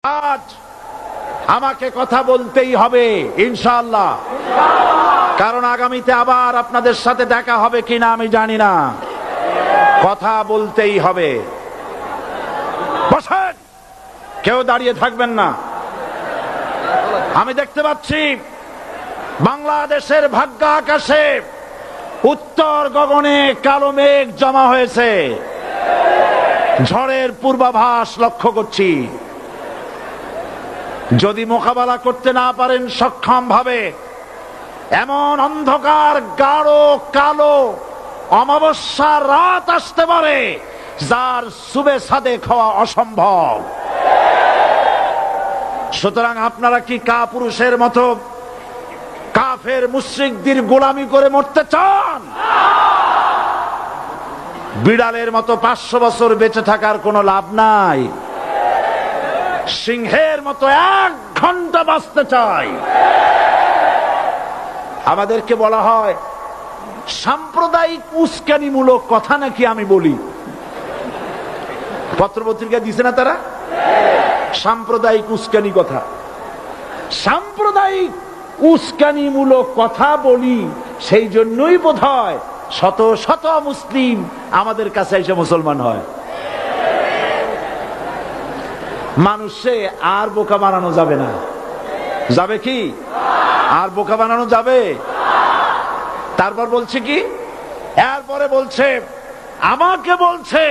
আজ আমাকে কথা বলতেই হবে ইনশাআল্লাহ, কারণ আগামীতে আবার আপনাদের সাথে দেখা হবে কিনা আমি জানি না। কথা বলতেই হবে। বসেন, কেউ দাঁড়িয়ে থাকবেন না। আমি দেখতে পাচ্ছি বাংলাদেশের ভাগ্য আকাশে উত্তর গগনে কালো মেঘ জমা হয়েছে, ঝড়ের পূর্বাভাস লক্ষ্য করছি। যদি মোকাবেলা করতে না পারেন সক্ষম ভাবে, এমন অন্ধকার গাঢ় কালো অমাবস্যার রাত আসতে পারে যার সুবে সাদেক হওয়া অসম্ভব। সুতরাং আপনারা কি কাপুরুষের মতো কাফের মুশরিকদের গোলামি করে মরতে চান? বিড়ালের মতো 500 বছর বেঁচে থাকার কোনো লাভ নাই। সিংহের মতো 1 ঘন্টা বাঁচতে চাই। আমাদেরকে বলা হয় সাম্প্রদায়িক উস্কানিমূলক কথা নাকি আমি বলি। পত্রপত্রিকা দিছে না তারা? সাম্প্রদায়িক উস্কানি কথা, সাম্প্রদায়িক উস্কানিমূলক কথা বলি। সেই জন্যই বোধহয় শত শত মুসলিম আমাদের কাছে এসে মুসলমান হয়। মানুষে আর বোকা বানানো যাবে না। যাবে কি? আর বোকা বানানো যাবে? তারপর বলছে কি? এরপরে বলছে আমাকে বলছে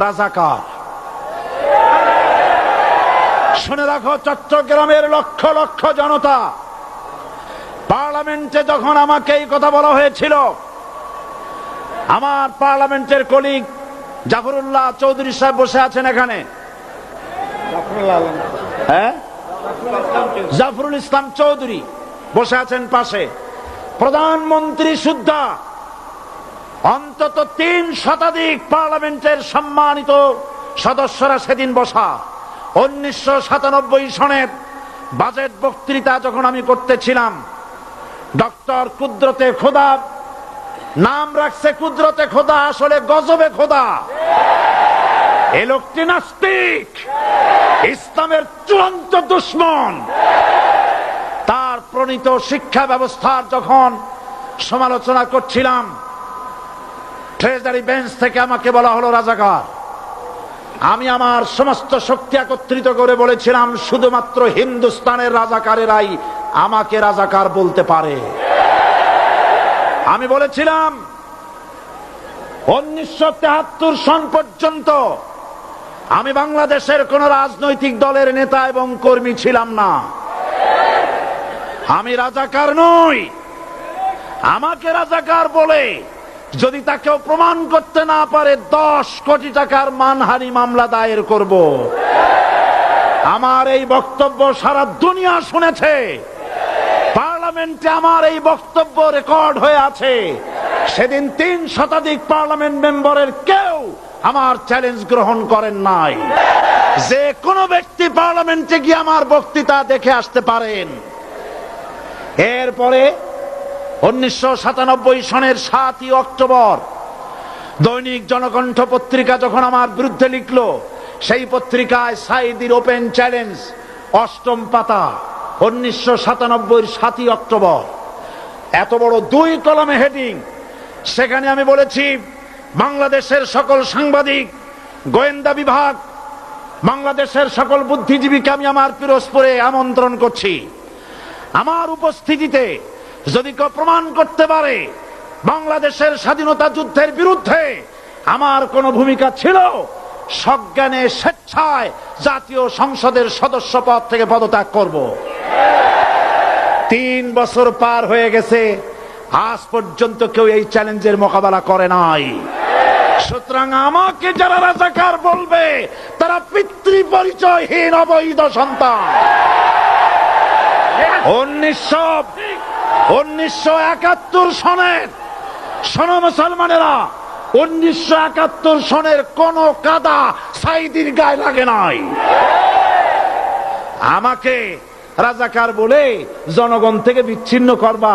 রাজাকার। শুনে রাখো চট্টগ্রামের লক্ষ লক্ষ জনতা, পার্লামেন্টে যখন আমাকে এই কথা বলা হয়েছিল, আমার পার্লামেন্টের কলিগ জাফরুল্লাহ চৌধুরী সাহেব বসে আছেন এখানে। হ্যাঁ, জাফরুল ইসলাম চৌধুরী বসে আছেন পাশে। প্রধানমন্ত্রী সুদ্ধা, অন্তত 3 শতাধিক পার্লামেন্টের সম্মানিত সদস্যরা সেদিন বসা। 1997 সনের বাজেট বক্তৃতা যখন আমি করতেছিলাম, ডক্টর কুদরতে খোদা, নাম রাখছে কুদরতে খোদা, আসলে গজবে খোদা। এই লোকটি নাস্তিক, ইসলামের চূড়ান্ত দুশমন। তার প্রণীত শিক্ষা ব্যবস্থার যখন সমালোচনা করছিলাম, ট্রেজারি বেঞ্চ থেকে আমাকে বলা হলো রাজাকার। আমি আমার সমস্ত শক্তি একত্রিত করে বলেছিলাম শুধুমাত্র হিন্দুস্তানের রাজাকারেরাই আমাকে রাজাকার বলতে পারে। আমি বলেছিলাম 1973 সন পর্যন্ত আমি বাংলাদেশের কোন রাজনৈতিক দলের নেতা এবং কর্মী ছিলাম না। আমি রাজাকার নই। আমাকে রাজাকার বলে যদি তাকেও প্রমাণ করতে না পারে 10 কোটি টাকার মানহানি মামলা দায়ের করব। আমার এই বক্তব্য সারা দুনিয়া শুনেছে। পার্লামেন্টে আমার এই বক্তব্য রেকর্ড হয়ে আছে। সেদিন 3 শতাধিক পার্লামেন্ট মেম্বারের কেউ আমার চ্যালেঞ্জ গ্রহণ করেন নাই। যে কোনো ব্যক্তি পার্লামেন্টে গিয়ে আমার বক্তৃতা দেখে আসতে পারেন। এরপরে 1997 সনের 7 অক্টোবর দৈনিক জনকণ্ঠ পত্রিকা যখন আমার বিরুদ্ধে লিখলো, সেই পত্রিকায় সাইদির ওপেন চ্যালেঞ্জ 8ম পাতা, 1997 7 অক্টোবর, এত বড় 2 কলমে হেডিং। সেখানে আমি বলেছি বাংলাদেশের সকল সাংবাদিক, গোয়েন্দা বিভাগ, বাংলাদেশের সকল বুদ্ধিজীবীকে আমি আমার পিরোজপুরে আমন্ত্রণ করছি। আমার উপস্থিতিতে যদি কেউ প্রমাণ করতে পারে বাংলাদেশের স্বাধীনতা যুদ্ধের বিরুদ্ধে আমার কোন ভূমিকা ছিল, সজ্ঞানে স্বেচ্ছায় জাতীয় সংসদের সদস্য পদ থেকে পদত্যাগ করব। 3 বছর পার হয়ে গেছে, আজ পর্যন্ত কেউ এই চ্যালেঞ্জের মোকাবেলা করে নাই। সুতরাং আমাকে যারা রাজাকার বলবে তারা পিতৃ পরিচয়হীন অবৈধ সন্তান। 1971 সনের, শোনো মুসলমানেরা, 1971 সনের কোন কাদা সাইদির গায়ে লাগে নাই। আমাকে রাজাকার বলে জনগণ থেকে বিচ্ছিন্ন করবা।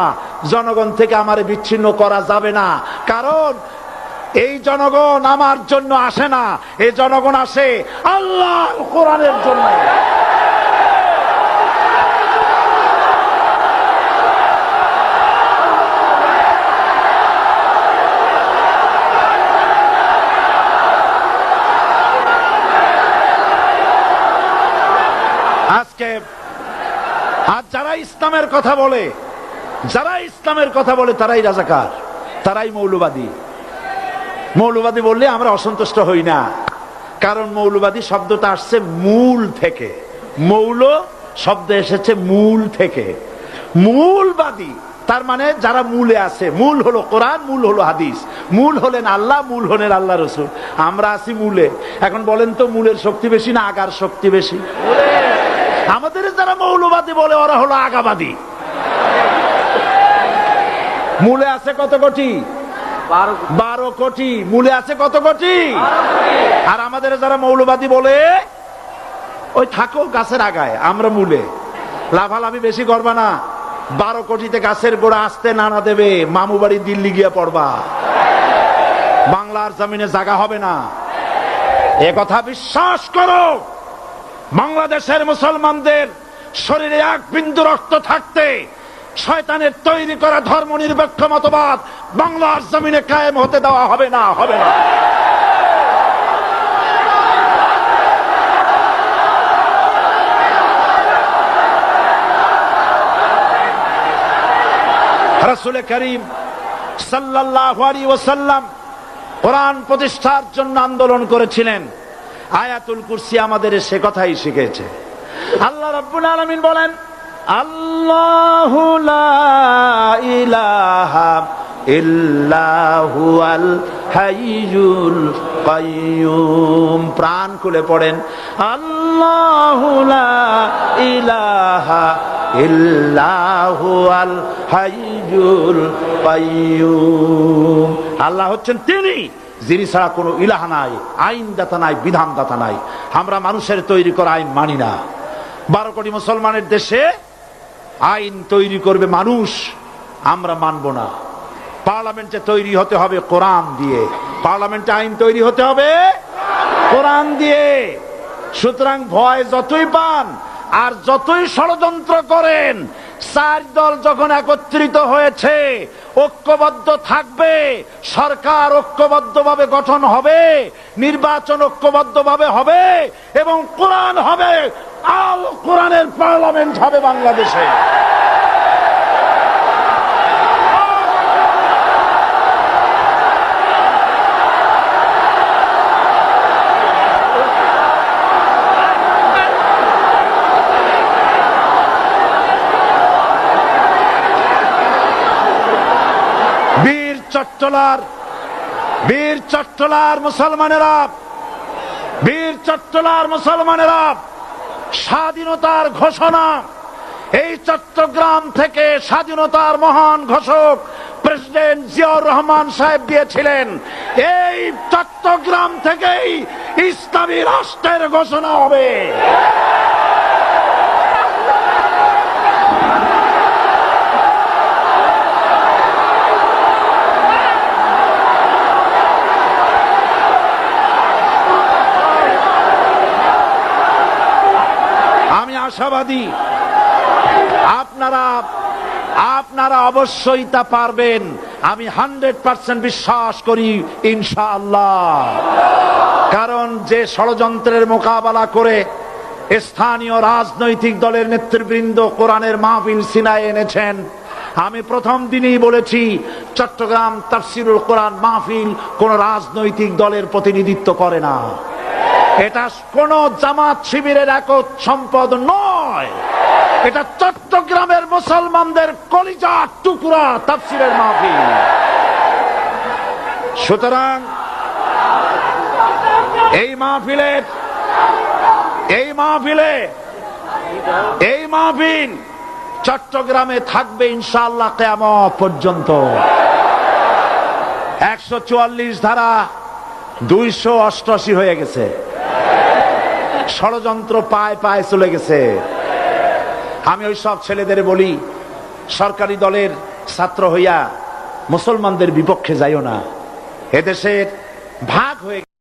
জনগণ থেকে আমারে বিচ্ছিন্ন করা যাবে না, কারণ এই জনগণ আমার জন্য আসে না, এই জনগণ আসে আল্লাহর কোরআনের জন্য। আজকে আর যারা ইসলামের কথা বলে, তারাই রাজাকার, তারাই মৌলবাদী। মৌলবাদী বললে আমরা অসন্তুষ্ট হই না, কারণ মৌলবাদী শব্দটা আসছে মূল থেকে। মৌল শব্দ এসেছে মূল থেকে। মূলবাদী তার মানে যারা মূলে আছে। মূল হলো কোরআন, মূল হলো হাদিস, মূল হলেন আল্লাহ, মূল হলেন আল্লাহ রসুল। আমরা আছি মূলে। এখন বলেন তো মূলের শক্তি বেশি না আগার শক্তি বেশি? আমাদের যারা মৌলবাদী বলে ওরা হলো আগাবাদী। মূলে আছে কত কোটি? 12 কোটি। মূলে আছে কত কোটি? আর আমাদের যারা মৌলবাদী বলে ওই থাকো গাছের আগায়, আমরা মূলে। লাফালাফি বেশি করবা না, 12 কোটিতে গাছের গোড়া আসতে নানা দেবে, মামু বাড়ি দিল্লি গিয়ে পড়বা, বাংলার জমিনে জায়গা হবে না। এ কথা বিশ্বাস করো। বাংলাদেশের মুসলমানদের শরীরে এক বিন্দু রক্ত থাকতে শয়তানের তৈরি করা ধর্ম নিরপেক্ষ মতবাদ বাংলার জমিনে কায়েম হতে দেওয়া হবে না, হবে না। রাসূল করিম সাল্লাল্লাহু আলাইহি ওয়াসাল্লাম কোরআন প্রতিষ্ঠার জন্য আন্দোলন করেছিলেন। আয়াতুল কুরসি আমাদের সে কথাই শিখেছে। আল্লাহ রাব্বুল আলামিন বলেন, আল্লাহু লা ইলাহা ইল্লা হুয়াল হাইয়ুল কাইয়্যুম। প্রাণ খুলে পড়েন, আল্লাহু লা ইলাহা ইল্লা হুয়াল হাইয়ুল কাইয়্যুম। আল্লাহ হচ্ছেন তিনি যিনি ছাড়া কোনো ইলাহা নাই, আইনদাতা নাই, বিধানদাতা নাই। আমরা মানুষের তৈরি করা আইন মানি না। 12 কোটি মুসলমানের দেশে আইন তৈরি করবে মানুষ, আমরা মানব না। পার্লামেন্টে তৈরি হতে হবে কোরআন দিয়ে, পার্লামেন্টে আইন তৈরি হতে হবে কোরআন দিয়ে। সুতরাং ভয় যতই পান আর যতই ষড়যন্ত্র করেন, 4 দল যখন একত্রিত হয়েছে, ঐক্যবদ্ধ থাকবে, সরকার ঐক্যবদ্ধভাবে গঠন হবে, নির্বাচন ঐক্যবদ্ধভাবে হবে এবং কোরআন হবে, আল কোরআনের পার্লামেন্ট হবে বাংলাদেশে। বীর চট্টলার মুসলমানেরা স্বাধীনতার ঘোষণা, এই চট্টগ্রাম থেকে স্বাধীনতার মহান ঘোষক প্রেসিডেন্ট জিয়াউর রহমান সাহেব দিয়েছিলেন। এই চট্টগ্রাম থেকেই ইসলামী রাষ্ট্রের ঘোষণা হবে। আশাবাদী আপনারা অবশ্যই তা পারবেন। আমি 100% বিশ্বাস করি ইনশাআল্লাহ। কারণ যে ষড়যন্ত্রের মোকাবেলা করে স্থানীয় রাজনৈতিক দলের নেতৃবৃন্দ কোরআনের মাহফিল সিনায় এনেছেন, আমি প্রথম দিনই বলেছি চট্টগ্রাম তাফসিরুল কোরআন মাহফিল কোন রাজনৈতিক দলের প্রতিনিধিত্ব করে না। এটা কোন জামাত শিবিরের একক সম্পদ নয়, এটা চট্টগ্রামের মুসলমানদের কলিজার টুকরা তাফসিরের মাহফিল। সুতরাং এই মাহফিল চট্টগ্রামে থাকবে ইনশাআল্লাহ কিয়ামত পর্যন্ত। 144 ধারা 288 হয়ে গেছে, ষড়যন্ত্র পায় পায় চলে গেছে। আমি ওই সব ছেলেদের বলি, সরকারি দলের ছাত্র হইয়া মুসলমানদের বিপক্ষে যাইও না। এদেশের ভাগ হয়ে